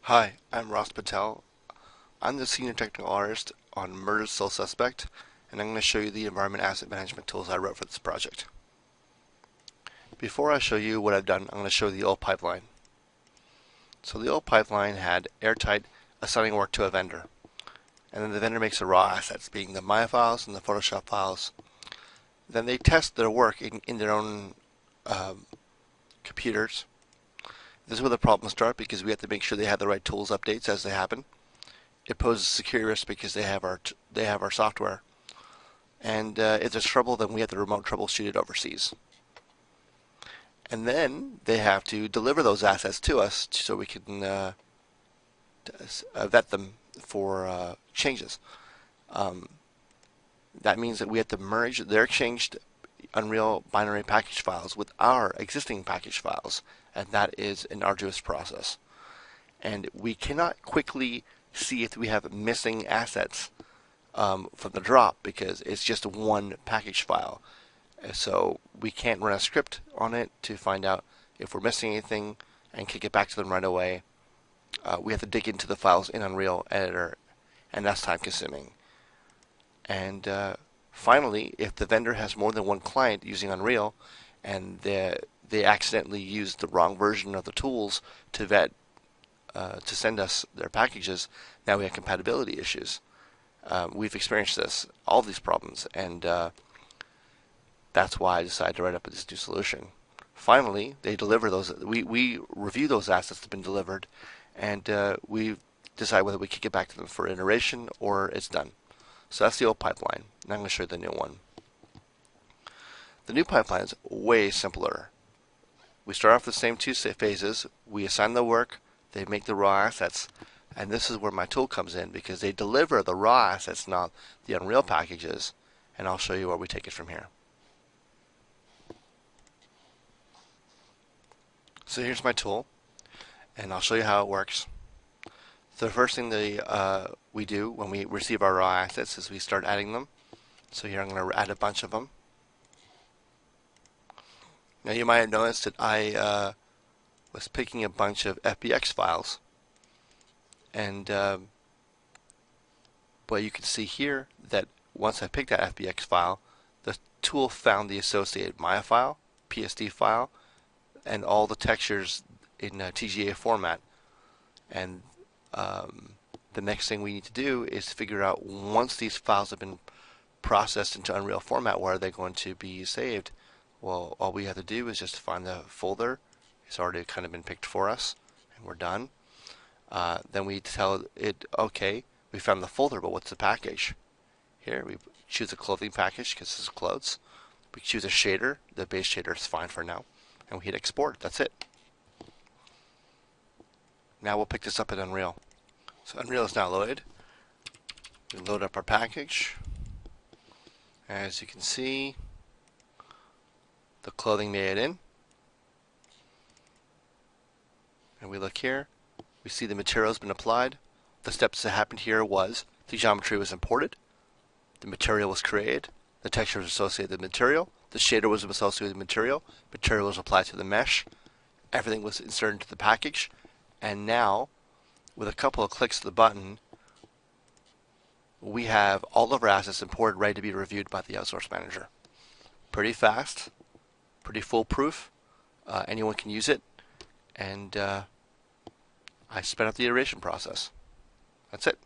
Hi, I'm Ross Patel. I'm the Senior Technical Artist on Murder Still Suspect, and I'm going to show you the environment asset management tools I wrote for this project. Before I show you what I've done, I'm going to show the old pipeline. So the old pipeline had airtight assigning work to a vendor, and then the vendor makes the raw assets, being the Maya files and the Photoshop files. Then they test their work in their own computers. This is where the problems start because we have to make sure they have the right tools updates as they happen. It poses security risk because they have our software, and if there's trouble, then we have to remote troubleshoot it overseas. And then they have to deliver those assets to us so we can vet them for changes. That means that we have to merge their exchanged Unreal binary package files with our existing package files, and that is an arduous process. And we cannot quickly see if we have missing assets from the drop because it's just one package file. So we can't run a script on it to find out if we're missing anything and kick it back to them right away. We have to dig into the files in Unreal Editor, and that's time consuming. And finally, if the vendor has more than one client using Unreal and they accidentally use the wrong version of the tools to vet to send us their packages, now we have compatibility issues. We've experienced all these problems, and that's why I decided to write up this new solution. Finally, they deliver those. We review those assets that have been delivered, and we decide whether we kick it back to them for iteration or it's done. So that's the old pipeline. Now I'm going to show you the new one. The new pipeline is way simpler. We start off the same two phases. We assign the work. They make the raw assets, and this is where my tool comes in because they deliver the raw assets, not the Unreal packages, and I'll show you where we take it from here. So here's my tool, and I'll show you how it works. So the first thing we do when we receive our raw assets is we start adding them. So here I'm going to add a bunch of them. Now you might have noticed that I was picking a bunch of FBX files, and but you can see here that once I picked that FBX file, the tool found the associated Maya file, PSD file, and all the textures in TGA format. And the next thing we need to do is figure out, once these files have been processed into Unreal format, where are they going to be saved? Well, all we have to do is just find the folder. It's already kind of been picked for us, and we're done. Then we tell it, okay, we found the folder, but what's the package? Here we choose a clothing package because this is clothes. We choose a shader. The base shader is fine for now, and we hit export. That's it. Now we'll pick this up in Unreal. So Unreal is now loaded. We load up our package. As you can see, the clothing made it in. And we look here, we see the material has been applied. The steps that happened here was the geometry was imported, the material was created, the texture was associated with the material, the shader was associated with the material, material was applied to the mesh, everything was inserted into the package, and now, with a couple of clicks of the button, we have all of our assets imported, ready to be reviewed by the outsource manager. Pretty fast, pretty foolproof. Anyone can use it, and I sped up the iteration process. That's it.